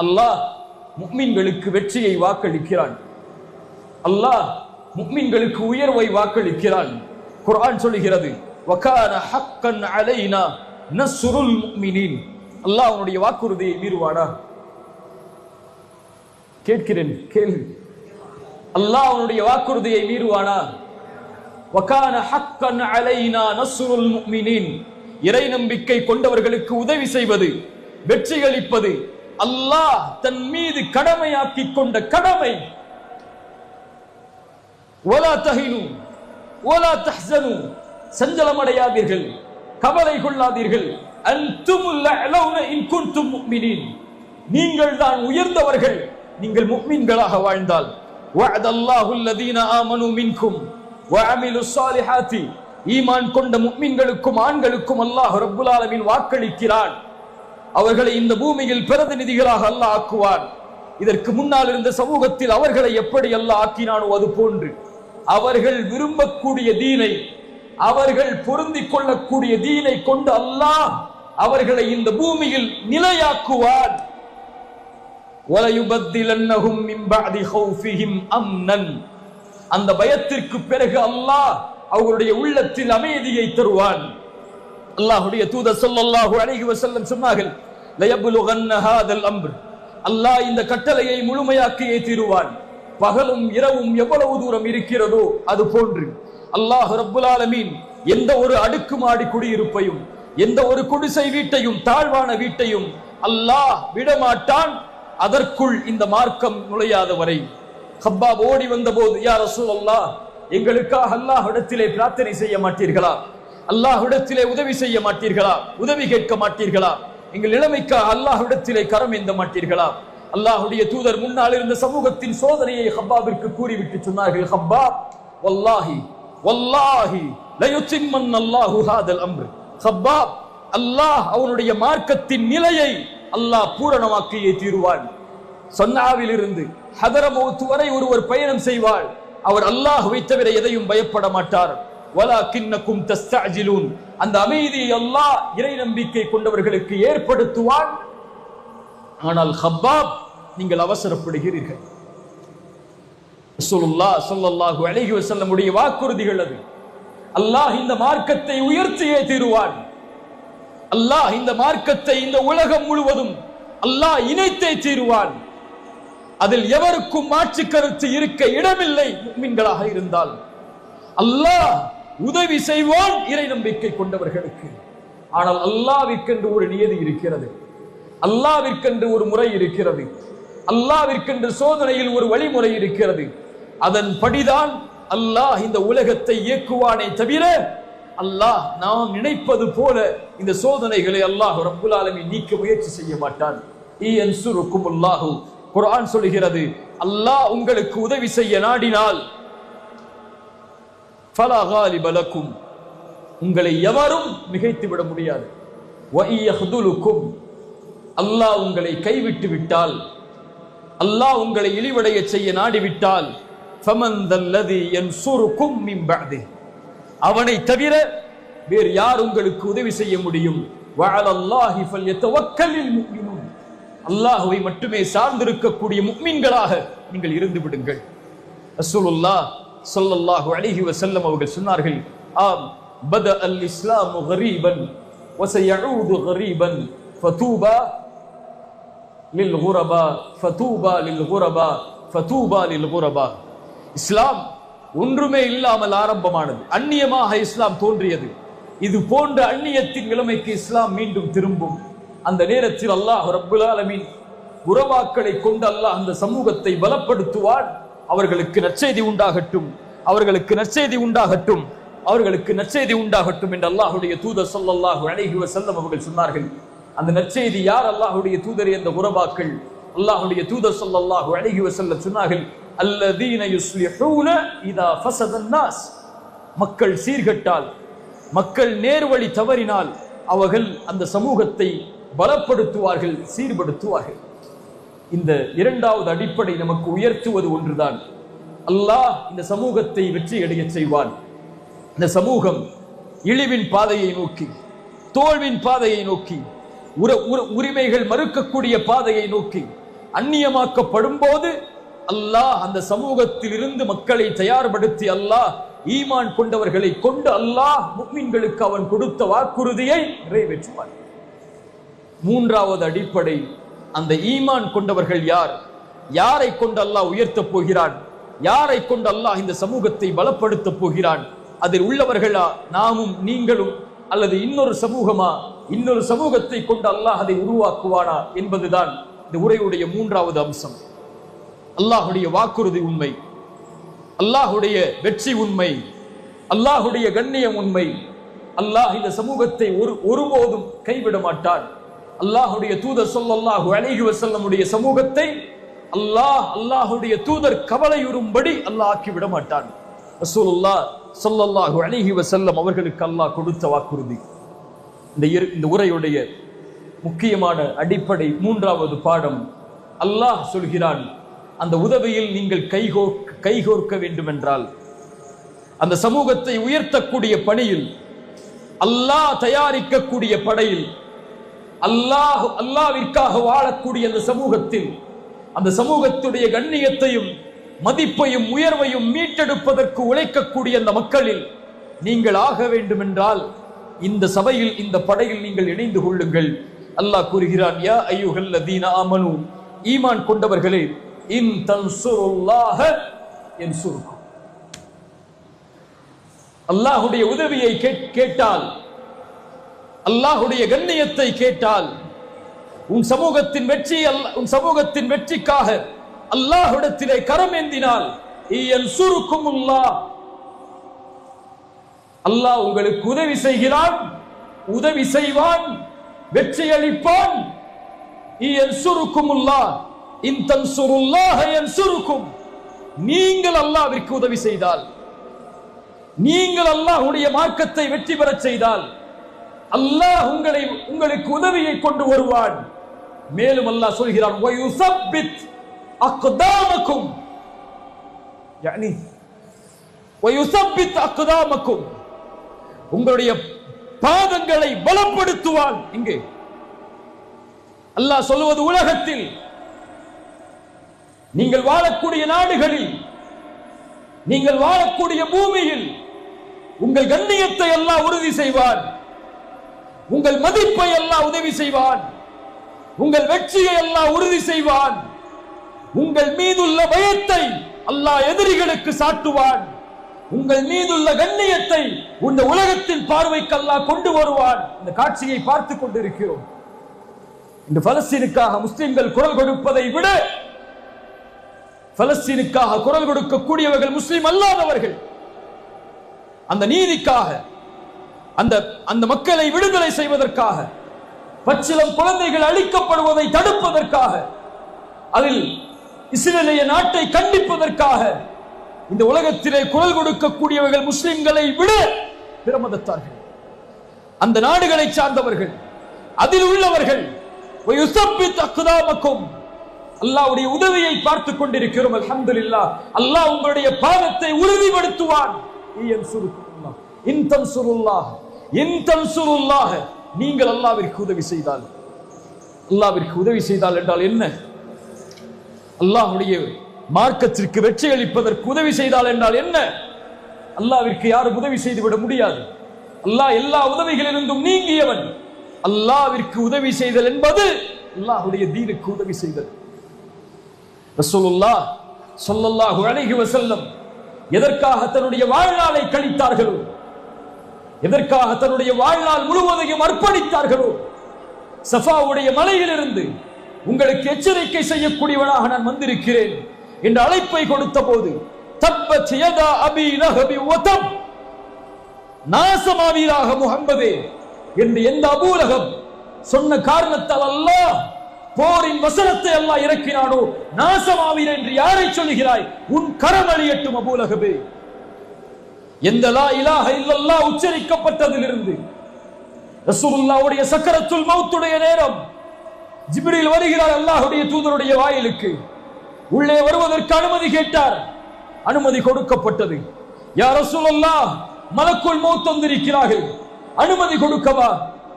அல்லாஹ் முஃமின்களுக்கு வெற்றியை வாக்களிக்கிறான். அல்லாஹ் முஃமின்களுக்கு உயர்வை வாக்களிக்கிறான். குர்ஆன் சொல்கிறது வகான ஹக்கன் அலைனா நஸ்ருல் முஃமினீன். அல்லாஹ் அவனுடைய வாக்குறுதியை மீறுவானா? கேட்கிறேன், கேள்வி. அல்லாஹ் அவனுடைய வாக்குறுதியை மீறுவானா? வகான ஹக்கன் அலைனா நஸ்ருல் முஃமினீன். இறை நம்பிக்கை கொண்டவர்களுக்கு உதவி செய்வது, வெற்றியளிப்பது அல்லாஹ் தன் மீது கடமையாக்கி கொண்ட கடமை. வலா தஹினு வலா தஹ்ஸனு. சஞ்சலமடையாதீர்கள், கவலை கொள்ளாதீர்கள். அன்துமுல் அலௌன இன் குன்தும் முஃமினீன். நீங்கள் தான் உயர்ந்தவர்கள் நீங்கள் முஃமின்களாக வாழ்ந்தால். வஅதல்லாஹு அல்லதீன ஆமனு மின்கும் வஅமிலுஸ் ஸாலிஹாத்தி. ஈமான் கொண்ட முஃமின்களுக்கும் ஆண்களுக்கும் அல்லாஹ் ரப்புல் ஆலமீன் வாக்களிக்கிறான். அவர்களை இந்த பூமியில் பிரதிநிதிகளாக அல்லாஹ் ஆக்குவான். இதற்கு முன்னால் இருந்த சமூகத்தில் அவர்களை எப்படி அல்லாஹ் ஆக்கினானோ அது போன்று அவர்கள் விரும்பக்கூடிய தீனை, அவர்கள் பொருந்திக் கொள்ளக்கூடிய தீனை கொண்டு அல்லாஹ் அவர்களை இந்த பூமியில் நிலையாக்குவான். வலயுபத்திலன்னஹும் மின் பஅதி ஹௌஃபிஹிம் அம்னன். அந்த பயத்திற்கு பிறகு அல்லாஹ் அவர்களுடைய உள்ளத்தில் அமைதியை தருவான். அல்லாஹ்வுடைய தூதர் ஸல்லல்லாஹு அலைஹி வஸல்லம் சொன்னார்கள், லயப்லுகன்ன ஹாதல் அம்ர். அல்லாஹ் இந்த கட்டளையை முழுமையாக்கியே தீருவான். பகலும் இரவும் எவ்வளவு தூரம் இருக்கிறதோ அது போன்று அல்லாஹ் ரப்புல் ஆலமீன் எந்த ஒரு அடுக்குமாடி குடியிருப்பையும், எந்த ஒரு குடிசை வீட்டையும், தாழ்வான வீட்டையும் அல்லாஹ் விடமாட்டான் அதற்குள் இந்த மார்க்கம் நுழையாத வரை. ஹப்பாப் ஓடி வந்த போது, யா ரசூலல்லாஹ், எங்களுக்காக அல்லாஹ்விடத்திலே பிரார்த்தனை செய்ய மாட்டீர்களா? அல்லாஹ்விடத்திலே உதவி செய்ய மாட்டீர்களா? உதவி கேட்க மாட்டீர்களா? எங்கள் நிலைமைக்காக அல்லாஹ்விடத்திலே கரம் ஏந்த மாட்டீர்களா? அல்லாஹ்வுடைய தூதர் முன்னால் இருந்த சமூகத்தின் சோதனையை ஹப்பாபிற்கு கூறிவிட்டு சொன்னார்கள், ஹப்பாப், வல்லாஹி வல்லாஹி லயுத்திம்மன்னல்லாஹு ஹாதல் அம்ர். ஹப்பாப், அல்லாஹ் அவனுடைய மார்க்கத்தின் நிலையை அல்லாஹ் பூரணமாக்கியே தீருவான். சன்னாவில் இருந்து ஹதரமௌத் வரை ஒருவர் பயணம் செய்வார். அவர் அல்லாஹ்வை தவிர எதையும் பயப்பட மாட்டார். வலாகின்னகும் தஸ்தஅஜிலூன். அந்த அமைதியை அல்லாஹ் இறை நம்பிக்கை கொண்டவர்களுக்கு ஏற்படுத்துவான். ஆனால் ஹப்பாப், நீங்கள் அவசரப்படுகிறீர்கள். ரசூலுல்லாஹ் ஸல்லல்லாஹு அலைஹி வஸல்லம் உடைய வாக்குறுதிகள் அது. அல்லாஹ் இந்த மார்க்கத்தை உயர்த்தியே தீருவான். அல்லாஹ் இந்த மார்க்கத்தை இந்த உலகம் முழுவதும் அல்லாஹ் இணைத்தே தீருவான். அதில் எவருக்கும் மாற்று கருத்து இருக்க இடமில்லை. முஃமின்களாக இருந்தால் அல்லாஹ் உதவி செய்வான் இறை நம்பிக்கை கொண்டவர்களுக்கு. ஆனால் அல்லாஹ்விற்கென்று ஒரு நியதி இருக்கிறது, அல்லாஹ்விற்கென்று ஒரு முறை இருக்கிறது, அல்லாஹ்விற்கென்று சோதனையில் ஒரு வழிமுறை இருக்கிறது. அதன் படிதான் அல்லாஹ் இந்த உலகத்தை இயக்குவானே தவிர அல்லாஹ் நாம் நினைப்பது போல இந்த சோதனைகளை அல்லாஹ் ரப்புல் ஆலமீன் நீக்க முயற்சி செய்ய மாட்டான். இயன்சுருக்குமுல்லாஹு. குர்ஆன் சொல்கிறது, அல்லாஹ் உங்களுக்கு உதவி செய்ய நாடினால் ஃபலா காலிப லக்கும், உங்களை எவரும் மிகைத்து விட முடியாது. வ இயஹ்துலுக்கும், அல்லாஹ் உங்களை கைவிட்டு விட்டால், அல்லாஹ் உங்களை இழிவடைய செய்ய நாடிவிட்டால், ஃபமன் தல்லதி யன்சுருக்கும் மின் பஅதி, அவனை தவிர வேறு யார் உங்களுக்கு உதவி செய்ய முடியும்? வஅலல்லாஹி ஃபல்யதவக்கலில் முஃமினூன். அல்லாஹ்வை மட்டுமே சார்ந்திருக்கக்கூடிய முஃமின்களாக நீங்கள் இருந்து விடுங்கள். ரசூலுல்லாஹ் ஸல்லல்லாஹு அலைஹி வஸல்லம் அவர்கள் சொன்னார்கள், ஆம், பத அல் இஸ்லாமு கரீபன் வ சயஊது கரீபன் ஃபதூபா லில் குரபா ஃபதூபா லில் குரபா ஃபதூபா லில் குரபா. இஸ்லாம் ஒன்றுமே இல்லாமல் ஆரம்பமானது, அந்நியமாக இஸ்லாம் தோன்றியது. இது போன்ற அந்நியத்தின் நிலைமைக்கு இஸ்லாம் மீண்டும் திரும்பும். அந்த நேரத்தில் அல்லாஹ் ரப்புல் ஆலமீன் உறவாக்களை கொண்டு அல்லாஹ் அந்த சமூகத்தை பலப்படுத்துவான். அவர்களுக்கு நற்செய்தி உண்டாகட்டும், அவர்களுக்கு நற்செய்தி உண்டாகட்டும், அவர்களுக்கு நற்செய்தி உண்டாகட்டும் என்று அல்லாஹ்வுடைய தூதர் ஸல்லல்லாஹு அலைஹி வஸல்லம் அவர்கள் சொன்னார்கள். அந்த நற்செய்தி யார்? அல்லாஹ்வுடைய தூதர் என்ற உறவாக்கள். அல்லாஹ்வுடைய தூதர் ஸல்லல்லாஹு அலைஹி வஸல்லம் சொன்னார்கள், அல்லதீன யுஸ்லிஹூன இதா ஃபஸதன் நாஸ். மக்கள் சீர்கட்டால், மக்கள் நேர்வழி தவறினால் அவர்கள் அந்த சமூகத்தை பலப்படுத்துவார்கள், சீர்படுத்துவார்கள். இந்த இரண்டாவது அடிப்படை நமக்கு உயர்த்துவது ஒன்றுதான். அல்லாஹ் இந்த சமூகத்தை வெற்றியடைய செய்வான். இந்த சமூகம் இழிவின் பாதையை நோக்கி, தோல்வின் பாதையை நோக்கி, உரிமைகள் மறுக்கக்கூடிய பாதையை நோக்கி, அந்நியமாக்கப்படும் போது அல்லாஹ் அந்த சமூகத்தில் இருந்து மக்களை தயார்படுத்தி அல்லாஹ் ஈமான் கொண்டவர்களை கொண்டு அல்லாஹ் முஃமின்களுக்கு அவன் கொடுத்த வாக்குறுதியை நிறைவேற்றுவான். மூன்றாவது அடிப்படை, அந்த ஈமான் கொண்டவர்கள் யார், யாரை கொண்டு அல்லாஹ் உயர்த்த போகிறான், யாரை கொண்டு அல்லாஹ் இந்த சமூகத்தை பலப்படுத்த போகிறான், அதில் உள்ளவர்களா நாமும் நீங்களும் அல்லது இன்னொரு சமூகமா, இன்னொரு சமூகத்தை கொண்டு அல்லாஹ் அதை உருவாக்குவானா என்பதுதான் இந்த உரையுடைய மூன்றாவது அம்சம். அல்லாஹுடைய வாக்குறுதி உண்மை, அல்லாஹுடைய வெற்றி உண்மை, அல்லாஹுடைய கண்ணியம் உண்மை. அல்லாஹ் இந்த சமூகத்தை ஒருபோதும் கைவிட மாட்டான். அல்லாஹுடைய தூதர் ஸல்லல்லாஹு அலைஹி வஸல்லமுடைய சமூகத்தை அல்லாஹுடைய தூதர் கவலையுறும்படி அல்லாஹ் ஆக்கிவிட மாட்டான். ரசூலுல்லாஹ் ஸல்லல்லாஹு அலைஹி வஸல்லம் அவர்களுக்கு அல்லாஹ் கொடுத்த வாக்குறுதி. இந்த உரையுடைய முக்கியமான அடிப்படை மூன்றாவது பாடம், அல்லாஹ் சொல்கிறான், அந்த உதவியில் நீங்கள் கைகோர்க்க வேண்டும் என்றால், அந்த சமூகத்தை உயர்த்தக்கூடிய பணியில், அல்லாஹ் தயாரிக்கக்கூடிய படையில், அல்லாஹ்விற்காக வாழக்கூடிய அந்த சமூகத்தில், அந்த சமூகத்துடைய கண்ணியத்தையும் மதிப்பையும் உயர்வையும் மீட்டெடுப்பதற்கு உழைக்கக்கூடிய அந்த மக்களில் நீங்கள் ஆக வேண்டும் என்றால் இந்த சபையில், இந்த படையில் நீங்கள் இணைந்து கொள்ளுங்கள். அல்லாஹ் கூறுகிறான், யா அய்யுஹல்லதீன ஆமனு, ஈமான் கொண்டவர்களே, இன் தன்சுருல்லாஹ யன்சுருக்கும். அல்லாஹுடைய உதவியை கேட்டால், அல்லாஹுடைய கண்ணியத்தை கேட்டால், உன் சமூகத்தின் வெற்றிக்காக அல்லாஹ்விடத்திலே கரம் ஏந்தினால், யன்சுருக்குமுல்லாஹ், அல்லாஹ் உங்களுக்கு உதவி செய்கிறான், உதவி செய்வான், வெற்றி அளிப்பான். யன்சுருக்குமுல்லாஹ் இன் தன்சுருல்லாஹ யன்சுருக்கும். நீங்கள் அல்லாஹ்விற்கு உதவி செய்தால், நீங்கள் அல்லாஹ்வுடைய மார்க்கத்தை வெற்றி பெறச் செய்தால், அல்லாஹ் உங்களுக்கு உதவியை கொண்டு வருவான். மேலும் அல்லாஹ் சொல்கிறான், வயுஸப்பித் அக்தாமக்கும், யானி வயுஸப்பித் அக்தாமக்கும், உங்களுடைய பாதங்களை பலப்படுத்துவான். இங்கே அல்லாஹ் சொல்வது, உலகத்தில் நீங்கள் வாழக்கூடிய நாடுகளில், நீங்கள் வாழக்கூடிய பூமியில் உங்கள் கண்ணியத்தை அல்லாஹ் உறுதி செய்வான், உங்கள் மதிப்பை அல்லாஹ் உதவி செய்வான், உங்கள் வெற்றியை அல்லாஹ் உறுதி செய்வான், உங்கள் மீதுள்ள பயத்தை அல்லாஹ் எதிரிகளுக்கு சாட்டுவான், உங்கள் மீதுள்ள கண்ணியத்தை இந்த உலகத்தின் பார்வைக்கு அல்லாஹ் கொண்டு வருவான். இந்த காட்சியை பார்த்து கொண்டிருக்கிறோம். இந்த பலஸ்தீனுக்காக முஸ்லிம்கள் குரல் கொடுப்பதை விட, பலஸ்தீனுக்காக குரல் கொடுக்கக்கூடியவர்கள் முஸ்லிம் அல்லாதவர்கள், அந்த நீதிக்காக, அந்த மக்களை விடுதலை செய்வதற்காக, பச்சிளம் குழந்தைகள் அழிக்கப்படுவதை தடுப்பதற்காக, அதில் இஸ்ரேலிய நாட்டை கண்டிப்பதற்காக இந்த உலகத்திலே குரல் கொடுக்கக்கூடியவர்கள் முஸ்லிம்களை விட பிற மதத்தார்கள், அந்த நாடுகளை சார்ந்தவர்கள், அதில் உள்ளவர்கள். அல்லாஹ்வுடைய உதவியை பார்த்துக் கொண்டிருக்கிறோம். அல்ஹம்துலில்லாஹ். அல்லாஹ் உங்களுடைய பாதத்தை உறுதிப்படுத்துவான். நீங்கள் அல்லாஹ்விற்கு உதவி செய்தால், அல்லாஹ்விற்கு உதவி செய்தால் என்றால் என்ன? அல்லாஹ்வுடைய மார்க்கத்திற்கு வெற்றி அளிப்பதற்கு உதவி செய்தால் என்றால் என்ன? அல்லாஹ்விற்கு யாரும் உதவி செய்துவிட முடியாது. அல்லாஹ் எல்லா உதவிகளிலிருந்தும் நீங்கியவன். அல்லாஹ்விற்கு உதவி செய்தல் என்பது அல்லாஹ்வுடைய தீனுக்கு உதவி செய்தல். ரசூலுல்லாஹ் ஸல்லல்லாஹு அலைஹி வஸல்லம் எதற்காக தன்னுடைய வாழ்நாளை கழித்தார்களோ, எதற்காக தன்னுடைய வாழ்நாள் முழுவதையும் அர்ப்பணித்தார்களோ, சஃபாவுடைய மலையிலிருந்து உங்களுக்கு எச்சரிக்கை செய்யக்கூடியவனாக நான் வந்திருக்கிறேன் என்ற அழைப்பை கொடுத்த போது, தப்பத் யதா அபி லஹபி வதப், நாசமாவீராக முஹம்மதே என்று எந்த அபூ லஹப் சொன்ன காரணத்தால் அல்லாஹ் போரின் வசனத்தை அல்லாஹ் இறக்கினானோ, நாசமாவீர் என்று யாரை சொல்கிறாய்? உன் கரம் அழியட்டும் அபூ லஹபே. எந்த லா இலாஹ இல்லல்லாஹ் உச்சரிக்கப்பட்டதிலிருந்து ரசூலுல்லாஹ்வுடைய சக்கரத்துல் மௌத்துடைய நேரம் ஜிப்ரீல் வருகிறார் அல்லாஹ்வுடைய தூதருடைய வாயிலுக்கு. உள்ளே வருவதற்கு அனுமதி கேட்டார், அனுமதி கொடுக்கப்பட்டது. யா ரசூலல்லாஹ், மலக்குல் மௌத் வந்திருக்கிறார்கள், அனுமதி கொடுக்கவா?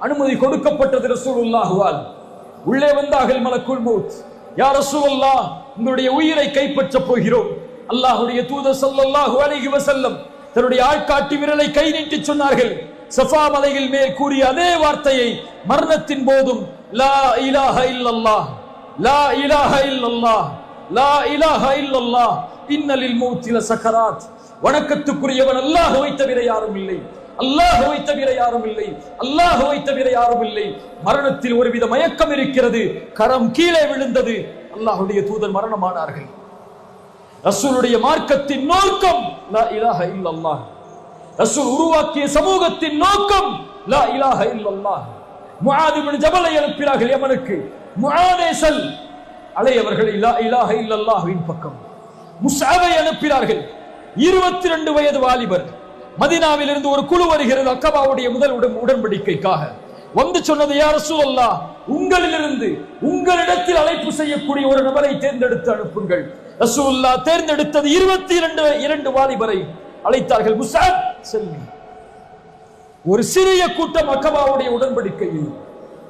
அனுமதி கொடுக்கப்பட்டது ரசூலுல்லாஹ்வால். உள்ளே வந்தார்கள் மலக்குல் மௌத். யா ரசூலல்லாஹ், உங்களுடைய உயிரை கைப்பற்றப் போகிறோம். அல்லாஹ்வுடைய தூதர் ஸல்லல்லாஹு அலைஹி வஸல்லம் தன்னுடைய ஆள்காட்டி விரலை கை நீட்டி சொன்னார்கள். சஃபா மலையில் மேல் கூறிய அதே வார்த்தையை மரணத்தின் போதும் லா இலாஹ இல்லல்லாஹ், லா இலாஹ இல்லல்லாஹ், லா இலாஹ இல்லல்லாஹ், இன்னலில் மௌத்தி லசகராத். வணக்கத்துக்குரியவன் அல்லாஹ்வை தவிர யாரும் இல்லை, அல்லாஹ்வை தவிர யாரும் இல்லை, அல்லாஹ்வை தவிர யாரும் இல்லை. மரணத்தில் ஒருவித மயக்கம் இருக்கிறது, கரம் கீழே விழுந்தது, அல்லாஹ்வுடைய தூதர் மரணமானார்கள். ரசூலுடைய மார்க்கத்தின் நோக்கம் லா இலாஹ இல்லல்லாஹ். ரசூல் உருவாக்கிய சமூகத்தின் நோக்கம் லா இலாஹ இல்லல்லாஹ். முஆத் இப்னு ஜபலை அனுப்பினார்கள் யமனுக்கு. முஆதே செல், அலையவர்களை லா இலாஹ இல்லல்லாஹ்வின் பக்கம். முஸ்அபை அனுப்பினார்கள், 22 வயது வாலிபர். மதீனாவில் இருந்து ஒரு குழு வருகிறது அக்கபாவுடைய முதல் உடன்படிக்கைக்காக. வந்து சொன்னது, யா ரசூலல்லாஹ், உங்களிலிருந்து உங்களிடத்தில் அழைப்பு செய்யக்கூடிய ஒரு நபரை தேர்ந்தெடுத்து அனுப்புங்கள். ரசூலுல்லாஹ் தேர்ந்தெடுத்தது 22 வாலிபரை அழைத்தார்கள். முஸ்அப் செல்வி. ஒரு சிறிய கூட்டம் அக்கபாவுடைய உடன்படிக்கையில்,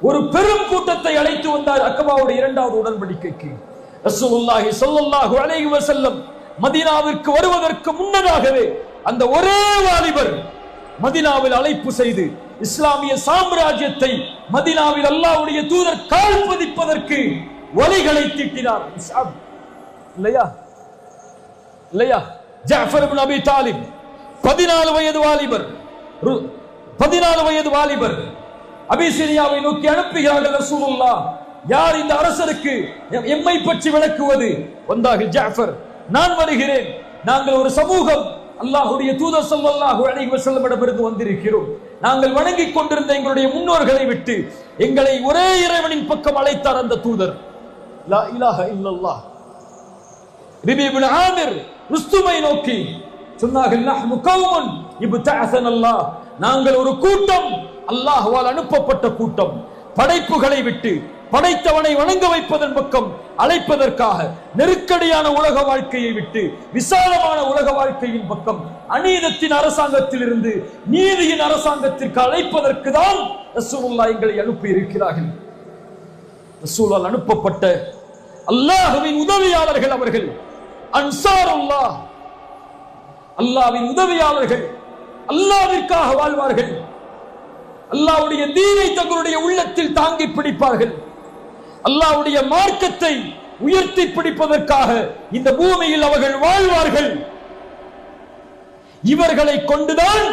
ஒரு பெரும் கூட்டத்தை அழைத்து வந்தார் அக்கபாவுடைய 2வது உடன்படிக்கைக்கு. ரசூலுல்லாஹி ஸல்லல்லாஹு அலைஹி வஸல்லம் மதீனாவிற்கு வருவதற்கு முன்னதாகவே அந்த ஒரே வாலிபர் மதீனாவில் அழைப்பு செய்து இஸ்லாமிய சாம்ராஜ்யத்தை மதீனாவில் அல்லாஹ்வுடைய தூதர் கால் பதிப்பதற்கு வழிகளை தீட்டினார். முஸ்அப் இல்லையா இல்லையா? ஜஅஃபர் இப்னு அபி தாலிப் 14 வயது வாலிபர், 14 வயது வாலிபர் அபிசீனியாவை நோக்கி அனுப்புகிறார்கள் ரசூலுல்லாஹ். யார் இந்த அரசருக்கு எம்மை பற்றி விளக்குவது? வந்தார்கள் ஜஅஃபர், நான் வருகிறேன், நாங்கள் ஒரு சமூகம் அல்லாஹ்வுடைய தூதர் ஸல்லல்லாஹு அலைஹி வஸல்லம் இடமிருந்து வந்திருக்கிறோம். நாங்கள் வணங்கிக் கொண்டிருந்த எங்களுடைய முன்னோர்களை விட்டு எங்களை ஒரே இறைவனின் பக்கம் அழைத்தார் அந்த தூதர். லா இலாஹ இல்லல்லாஹ். ரபீ இப்னு ஆமிர் ருஸ்துமை நோக்கி சொன்னார்கள், நஹ்னு கௌமுன் இப்தஅஸனல்லாஹ், நாங்கள் ஒரு கூட்டம், அல்லாஹ்வால் அனுப்பப்பட்ட கூட்டம், படைப்புகளை விட்டு படைத்தவனை வணங்க வைப்பதன் பக்கம் அழைப்பதற்காக, நெருக்கடியான உலக வாழ்க்கையை விட்டு விசாலமான உலக வாழ்க்கையின் பக்கம், அநீதத்தின் அரசாங்கத்தில் இருந்து நீதியின் அரசாங்கத்திற்கு அழைப்பதற்கு தான் ரசூலுல்லாஹ் எங்களை அனுப்பி இருக்கிறார்கள். ரசூலால் அனுப்பப்பட்ட அல்லாஹ்வின் உதவியாளர்கள் அவர்கள், அன்சாருல்லாஹ், அல்லாஹ்வின் உதவியாளர்கள், அல்லாஹ்விற்காக வாழ்வார்கள், அல்லாஹ்வுடைய தீனை தங்களுடைய உள்ளத்தில் தாங்கி பிடிப்பார்கள், அல்லாஹ்வுடைய மார்க்கத்தை உயர்த்தி பிடிப்பதற்காக இந்த பூமியில் அவர்கள் வாழ்வார்கள். இவர்களை கொண்டுதான்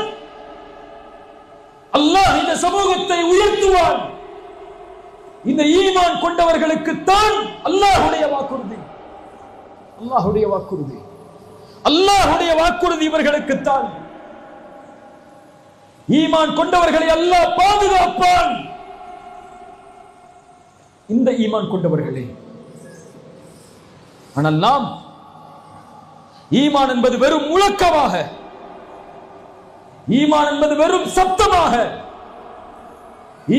அல்லாஹ் இந்த சமூகத்தை உயர்த்துவான். இந்த ஈமான் கொண்டவர்களுக்கு தான் அல்லாஹ்வுடைய வாக்குறுதி, அல்லாஹ்வுடைய வாக்குறுதி, அல்லாஹ்வுடைய வாக்குறுதி இவர்களுக்கு தான். ஈமான் கொண்டவர்களை அல்லாஹ் பாதுகாப்பான். இந்த ஈமான் கொண்டவர்களே. ஆனால் நாம் ஈமான் என்பது வெறும் முழக்கமாக, ஈமான் என்பது வெறும் சப்தமாக,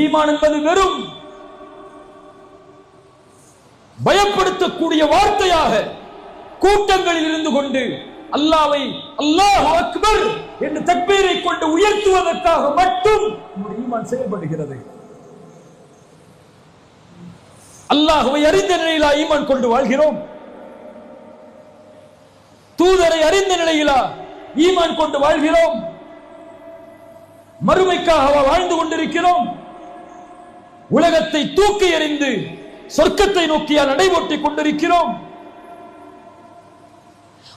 ஈமான் என்பது வெறும் பயப்படுத்தக்கூடிய வார்த்தையாக கூட்டங்களில் இருந்து கொண்டு அல்லாஹ்வை அல்லாஹு அக்பர் என்று தக்பீரை கொண்டு உயர்த்துவதற்காக மட்டும் ஈமான் செயல்படுகிறது. அல்லாஹ்வை அறிந்த நிலையிலா ஈமான் கொண்டு வாழ்கிறோம்? தூதரை அறிந்த நிலையிலா ஈமான் கொண்டு வாழ்கிறோம்? மறுமைக்காக வாழ்ந்து கொண்டிருக்கிறோம்? உலகத்தை தூக்கி எறிந்து சொர்க்கத்தை நோக்கியா நடைபோட்டிக் கொண்டிருக்கிறோம்?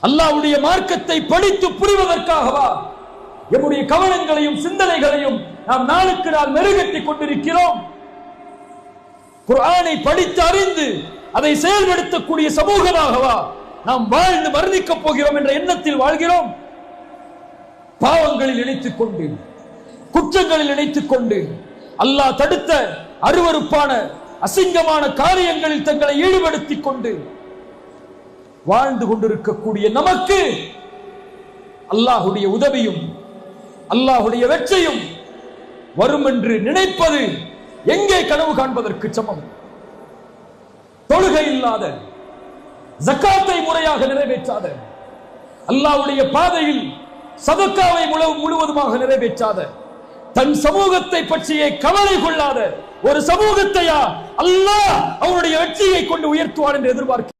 அல்லாஹ்வுடைய மார்க்கத்தை படித்து புரிவதற்காகவா நம்முடைய கவனங்களையும் சிந்தனைகளையும் நாம் நாளுக்கு நாள் மெருகட்டிக் கொண்டிருக்கிறோம்? குர்ஆனை படித்து அறிந்து அதை செயல்படுத்தக்கூடிய சமூகமாகவா நாம் வாழ்ந்து மரணிக்கப் போகிறோம் என்ற எண்ணத்தில் வாழ்கிறோம்? பாவங்களில் இணைத்துக் கொண்டு, குற்றங்களில் இணைத்துக் கொண்டு, அல்லாஹ் தடுத்த அருவருப்பான அசிங்கமான காரியங்களில் தங்களை ஈடுபடுத்திக் கொண்டு வாழ்ந்து கொண்டிருக்கக்கூடிய நமக்கு அல்லாஹ்வுடைய உதவியும் அல்லாஹ்வுடைய வெற்றியும் வரும் என்று நினைப்பது எங்கே கனவு காண்பதற்கு சமம்? தொழுகை இல்லாத, ஜக்காத்தை முறையாக நிறைவேற்றாத, அல்லாஹ்வுடைய பாதையில் சதக்காவை முழுவதுமாக நிறைவேற்றாத, தன் சமூகத்தை பற்றியே கவலை கொள்ளாத ஒரு சமூகத்தையா அல்லாஹ் அவருடைய வெற்றியை கொண்டு உயர்த்துவான் என்று எதிர்பார்க்கிறோம்.